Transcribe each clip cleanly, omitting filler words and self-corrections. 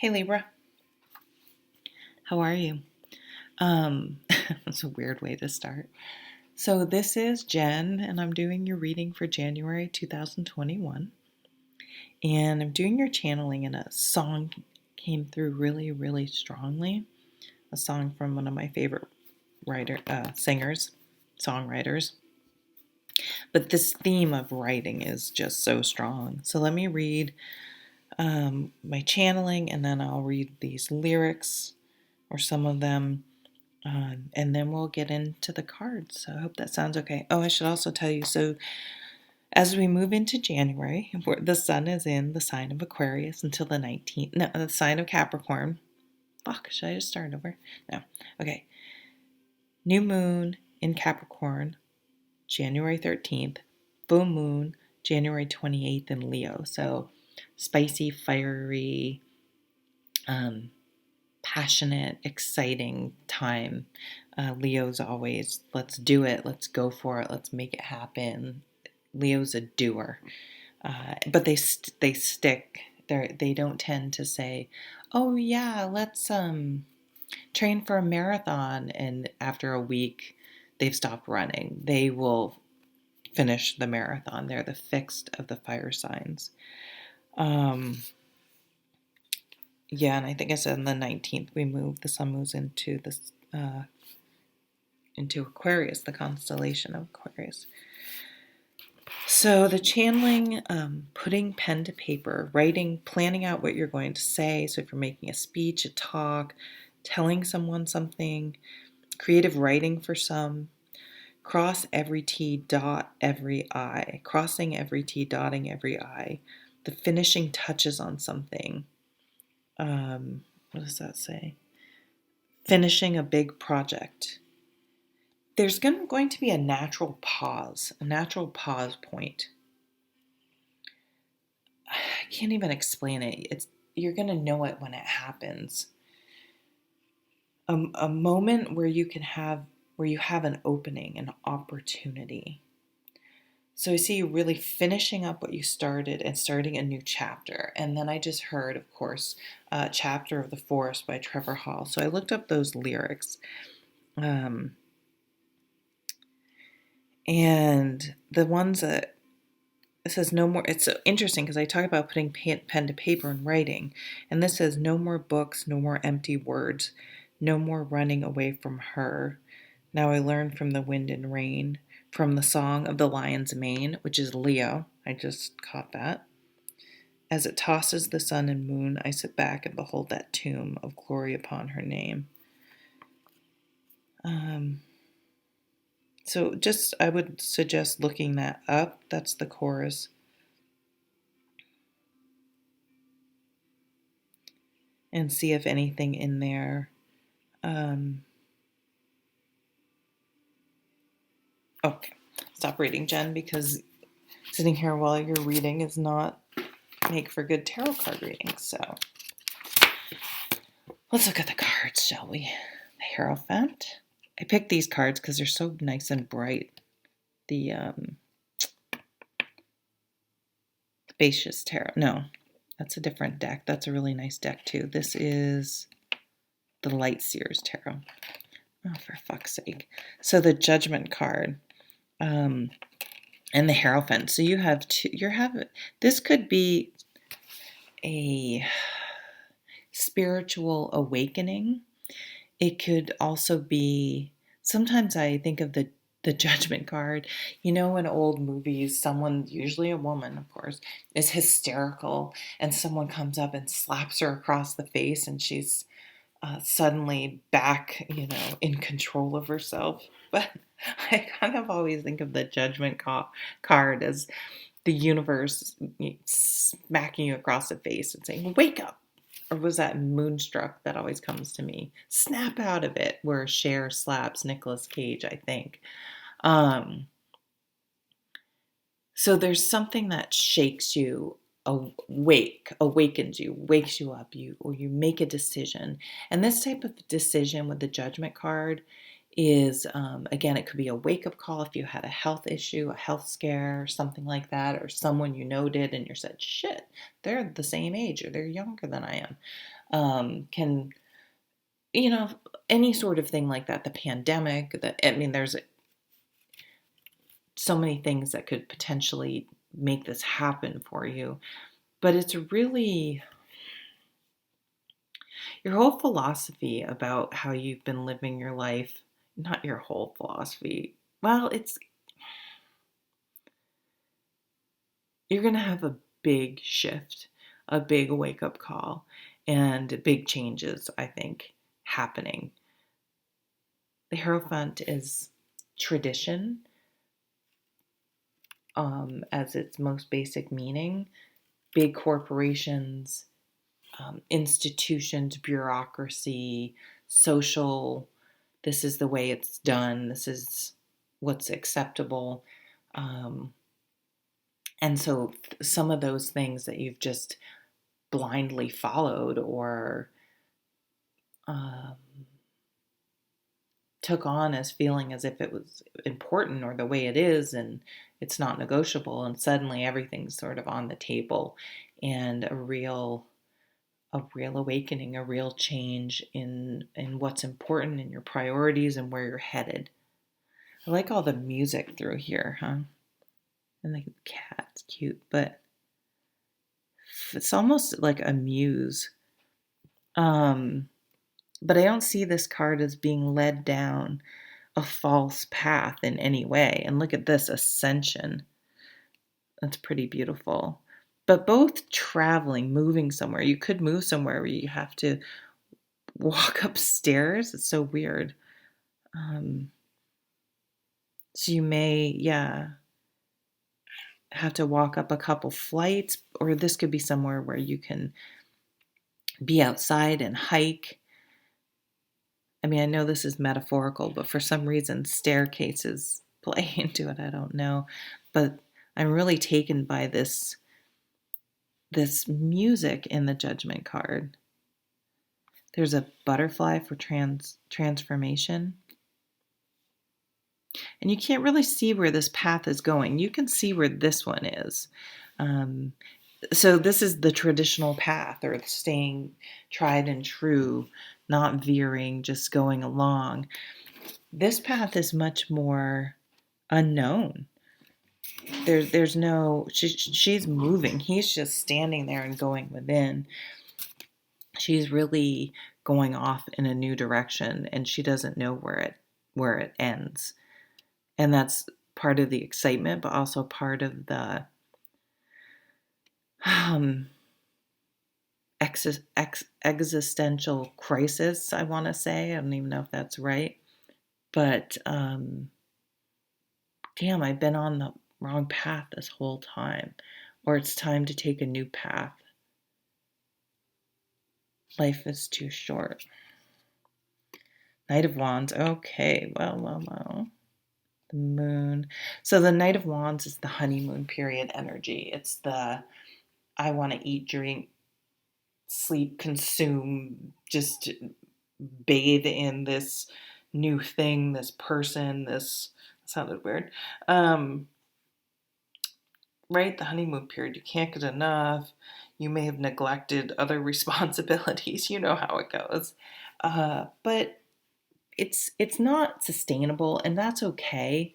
Hey Libra, how are you? That's a weird way to start. So this is Jen, and I'm doing your reading for January 2021. And I'm doing your channeling, and a song came through really, really strongly. A song from one of my favorite singers, songwriters. But this theme of writing is just so strong. So let me read my channeling, and then I'll read these lyrics or some of them. And then we'll get into the cards. So I hope that sounds okay. Oh, I should also tell you, so as we move into January, the sun is in the sign of Aquarius until the 19th. No, the sign of Capricorn. Fuck, should I just start over? No. Okay. New moon in Capricorn, January 13th. Full moon, January 28th in Leo. So spicy, fiery, passionate, exciting time. Leo's always, let's do it, let's go for it, let's make it happen. Leo's a doer, but they stick. They don't tend to say, "Oh yeah, let's train for a marathon," and after a week, they've stopped running. They will finish the marathon. They're the fixed of the fire signs. Yeah, and I think I said on the 19th the sun moves into this into Aquarius, the constellation of Aquarius. So the channeling, putting pen to paper, writing, planning out what you're going to say. So if you're making a speech, a talk, telling someone something, creative writing for some, cross every T, dot every I, crossing every T, dotting every I, the finishing touches on something. What does that say? Finishing a big project. There's going to be a natural pause point. I can't even explain it. You're going to know it when it happens. A moment where you have an opening, an opportunity. So I see you really finishing up what you started and starting a new chapter. And then I just heard, of course, Chapter of the Forest by Trevor Hall. So I looked up those lyrics. And the ones that it says no more, it's so interesting because I talk about putting pen to paper and writing. And this says no more books, no more empty words, no more running away from her. Now I learned from the wind and rain, from the song of the lion's mane, which is Leo. I just caught that. As it tosses the sun and moon, I sit back and behold that tomb of glory upon her name. So I would suggest looking that up. That's the chorus. And see if anything in there. Okay, stop reading, Jen, because sitting here while you're reading is not make for good tarot card reading. So let's look at the cards, shall we? The Hierophant. I picked these cards because they're so nice and bright. The Spacious Tarot. No, that's a different deck. That's a really nice deck too. This is the Light Seers Tarot. Oh, for fuck's sake. So the Judgment card. And the Hierophant. So you have this could be a spiritual awakening. It could also be, sometimes I think of the Judgment card. You know, in old movies, someone, usually a woman, of course, is hysterical and someone comes up and slaps her across the face and she's suddenly back, in control of herself. But I kind of always think of the Judgment card as the universe smacking you across the face and saying, wake up. Or was that Moonstruck that always comes to me? Snap out of it, where Cher slaps Nicolas Cage, I think. So there's something that shakes you awakens you, wakes you up, or you make a decision. And this type of decision with the Judgment card is, again, it could be a wake-up call if you had a health issue, a health scare, something like that, or someone you know did and you said, shit, they're the same age or they're younger than I am. Can, you know, any sort of thing like that, the pandemic, there's so many things that could potentially make this happen for you. But it's really your whole philosophy about how you've been living your life, not your whole philosophy. Well, you're going to have a big shift, a big wake up call, and big changes, I think, happening. The Hierophant is tradition as its most basic meaning. Big corporations, institutions, bureaucracy, social, this is the way it's done, this is what's acceptable. And so some of those things that you've just blindly followed or um, took on as feeling as if it was important or the way it is and it's not negotiable, and suddenly everything's sort of on the table, and a real awakening, a real change in what's important in your priorities and where you're headed. I like all the music through here, huh? And the cat's cute, but it's almost like a muse. But I don't see this card as being led down a false path in any way. And look at this ascension. That's pretty beautiful. But both traveling, moving somewhere. You could move somewhere where you have to walk upstairs. It's so weird. So you may, have to walk up a couple flights, or this could be somewhere where you can be outside and hike. I mean, I know this is metaphorical, but for some reason, staircases play into it. I don't know. But I'm really taken by this music in the Judgment card. There's a butterfly for transformation. And you can't really see where this path is going. You can see where this one is. So this is the traditional path, or staying tried and true, not veering, just going along. This path is much more unknown. There's no, she's moving. He's just standing there and going within. She's really going off in a new direction, and she doesn't know where it ends. And that's part of the excitement, but also part of the existential crisis, I want to say. I don't even know if that's right. But damn, I've been on the wrong path this whole time. Or it's time to take a new path. Life is too short. Knight of Wands. Okay, well. The moon. So the Knight of Wands is the honeymoon period energy. It's the I want to eat, drink, sleep, consume, just bathe in this new thing, this person, this sounded weird. Right? The honeymoon period. You can't get enough. You may have neglected other responsibilities. You know how it goes. But it's not sustainable, and that's okay.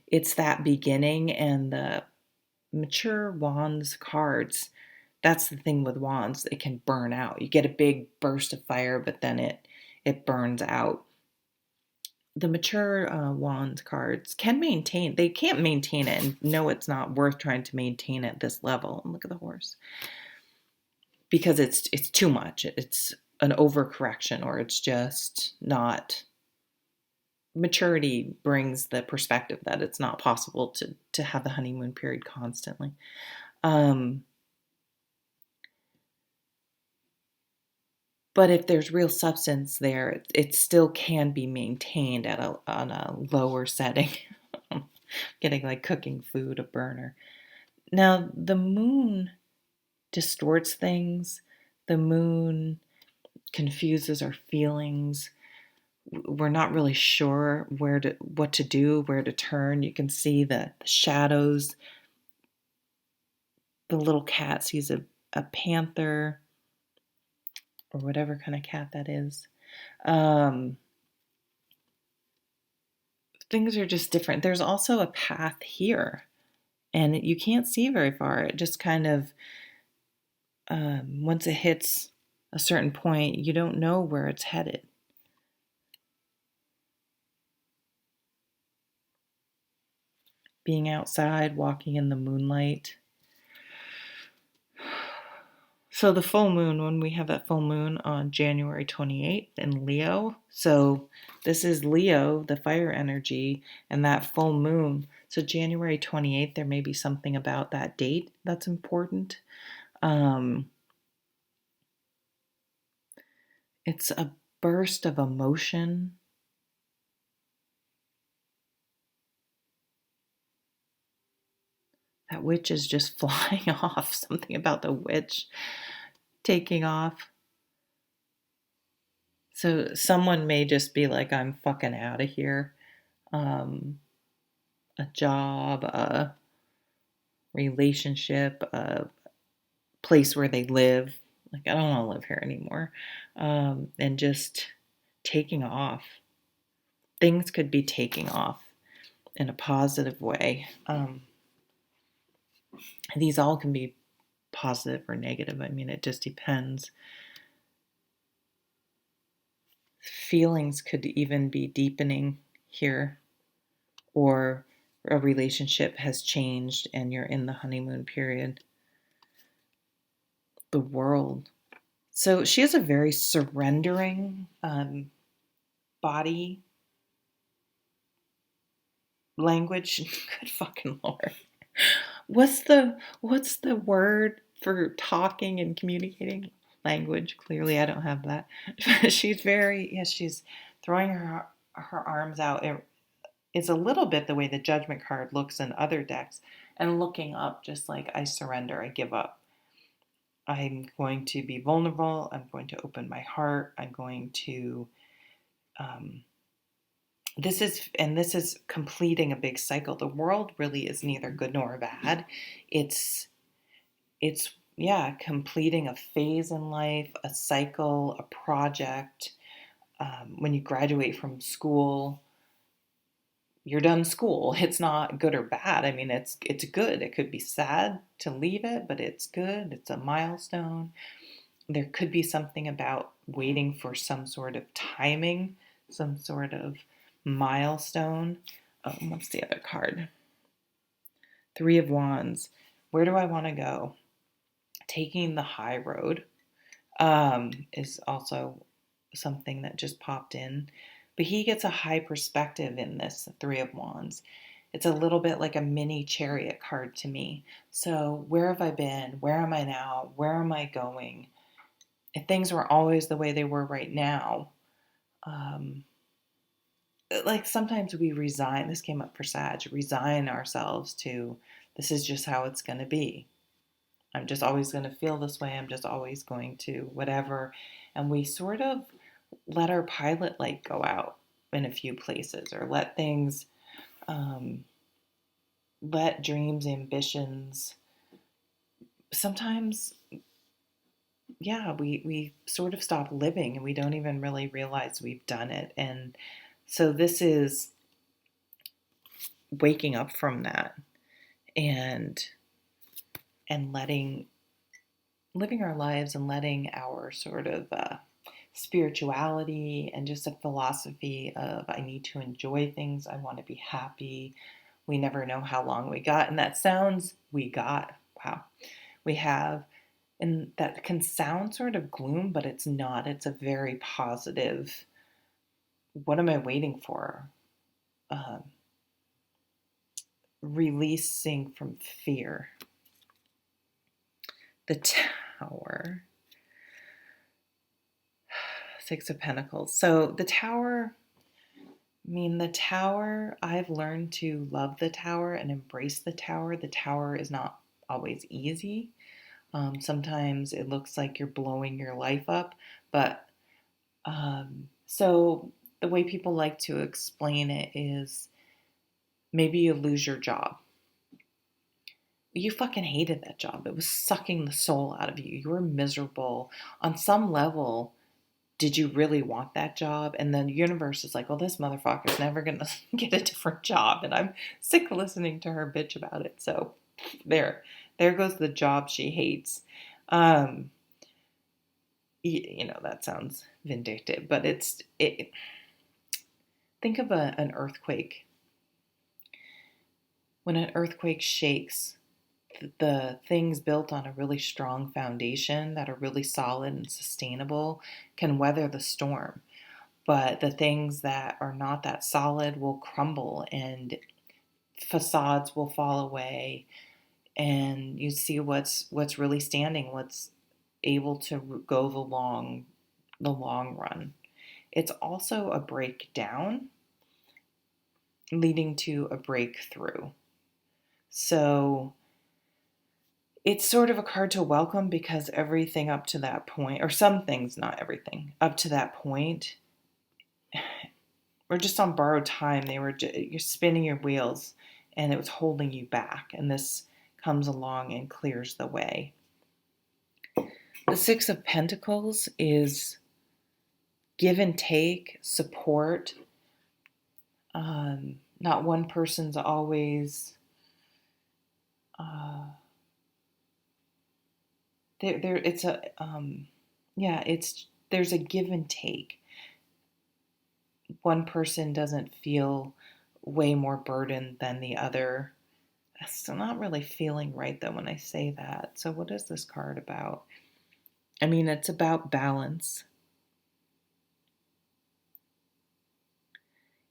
It's that beginning, and the mature wands cards, that's the thing with wands, it can burn out. You get a big burst of fire, but then it burns out. The mature wand cards they can't maintain it and know it's not worth trying to maintain at this level. And look at the horse. Because it's too much. It's an overcorrection, or it's just not. Maturity brings the perspective that it's not possible to have the honeymoon period constantly. But if there's real substance there, it still can be maintained on a lower setting. Getting like cooking food, a burner. Now, the moon distorts things. The moon confuses our feelings. we're not really sure what to do, where to turn. You can see the shadows. The little cat sees a panther or whatever kind of cat that is. Um, Things are just different. There's also a path here, and you can't see very far. It just kind of, once it hits a certain point, you don't know where it's headed. Being outside, walking in the moonlight. So the full moon, when we have that full moon on January 28th in Leo. So this is Leo, the fire energy, and that full moon. So January 28th, there may be something about that date that's important. It's a burst of emotion. That witch is just flying off. Something about the witch taking off. So someone may just be like, I'm fucking out of here. A job, a relationship, a place where they live. Like, I don't want to live here anymore. And just taking off. Things could be taking off in a positive way. These all can be positive or negative. I mean, it just depends. Feelings could even be deepening here, or a relationship has changed and you're in the honeymoon period. The world. So she has a very surrendering body language. Good fucking Lord. What's the word for talking and communicating? Language. Clearly I don't have that. She's she's throwing her arms out. It's a little bit the way the judgment card looks in other decks, and looking up, just like, I surrender, I give up. I'm going to be vulnerable. I'm going to open my heart. I'm going to this is completing a big cycle. The world really is neither good nor bad. It's yeah, completing a phase in life, a cycle, a project. When you graduate from school, you're done school. It's not good or bad. I mean, it's good. It could be sad to leave it, but it's good. It's a milestone. There could be something about waiting for some sort of timing, some sort of milestone. What's the other card? Three of Wands. Where do I want to go? Taking the high road is also something that just popped in. But he gets a high perspective in this Three of Wands. It's a little bit like a mini chariot card to me. So where have I been? Where am I now? Where am I going? If things were always the way they were right now, like sometimes we resign, this came up for Sag, resign ourselves to, this is just how it's going to be. I'm just always going to feel this way. I'm just always going to whatever. And we sort of let our pilot light go out in a few places, or let things, let dreams, ambitions, sometimes, yeah, we sort of stop living and we don't even really realize we've done it. And so this is waking up from that, and living our lives, and letting our sort of spirituality and just a philosophy of, I need to enjoy things, I want to be happy, we never know how long we got. And that sounds, we got, wow, we have, and that can sound sort of gloom, but it's not. It's a very positive, what am I waiting for? Um, Releasing from fear. The Tower. Six of Pentacles. So the Tower, the Tower, I've learned to love the Tower and embrace the Tower. The Tower is not always easy. Sometimes it looks like you're blowing your life up, but so the way people like to explain it is maybe you lose your job. You fucking hated that job. It was sucking the soul out of you. You were miserable. On some level, did you really want that job? And then the universe is like, well, this motherfucker's never going to get a different job. And I'm sick of listening to her bitch about it. So there goes the job she hates. That sounds vindictive, but think of an earthquake. When an earthquake shakes, the things built on a really strong foundation that are really solid and sustainable can weather the storm. But the things that are not that solid will crumble and facades will fall away, and you see what's really standing, what's able to go the long run. It's also a breakdown leading to a breakthrough. So it's sort of a card to welcome, because everything up to that point, or some things, not everything, up to that point, were just on borrowed time. You're spinning your wheels, and it was holding you back. And this comes along and clears the way. The Six of Pentacles is give and take, support. Not one person's always there's a give and take. One person doesn't feel way more burdened than the other. That's not really feeling right though when I say that. So what is this card about? I mean, it's about balance.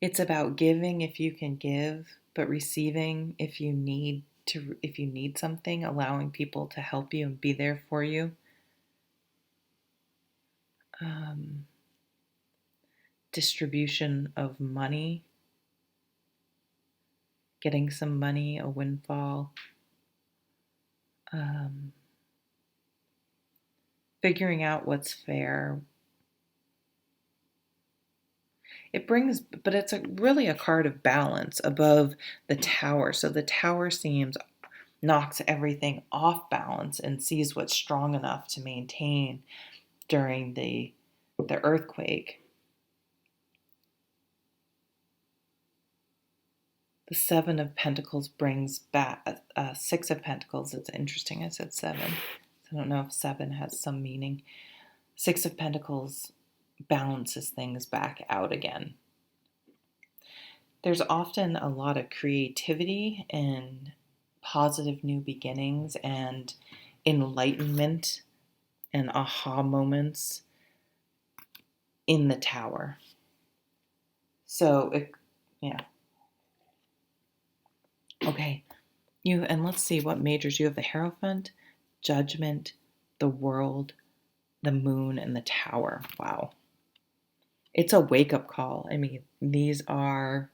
It's about giving if you can give, but receiving if you need something, allowing people to help you and be there for you. Distribution of money, getting some money, a windfall. Figuring out what's fair. But it's really a card of balance above the Tower. So the Tower knocks everything off balance and sees what's strong enough to maintain during the earthquake. The Seven of Pentacles brings back Six of Pentacles. It's interesting. I said seven. I don't know if seven has some meaning. Six of Pentacles balances things back out again. There's often a lot of creativity and positive new beginnings and enlightenment and aha moments in the Tower. So, Okay. And let's see what majors you have: the Hierophant, Judgment, the World, the Moon, and the Tower. Wow. It's a wake-up call. I mean, these are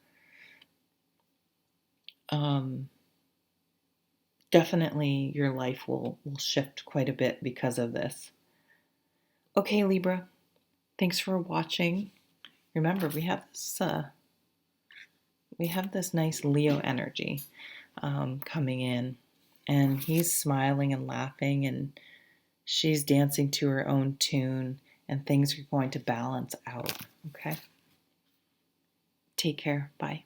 definitely your life will shift quite a bit because of this. Okay, Libra. Thanks for watching. Remember, we have this nice Leo energy coming in, and he's smiling and laughing, and she's dancing to her own tune, and things are going to balance out. Okay? Take care. Bye.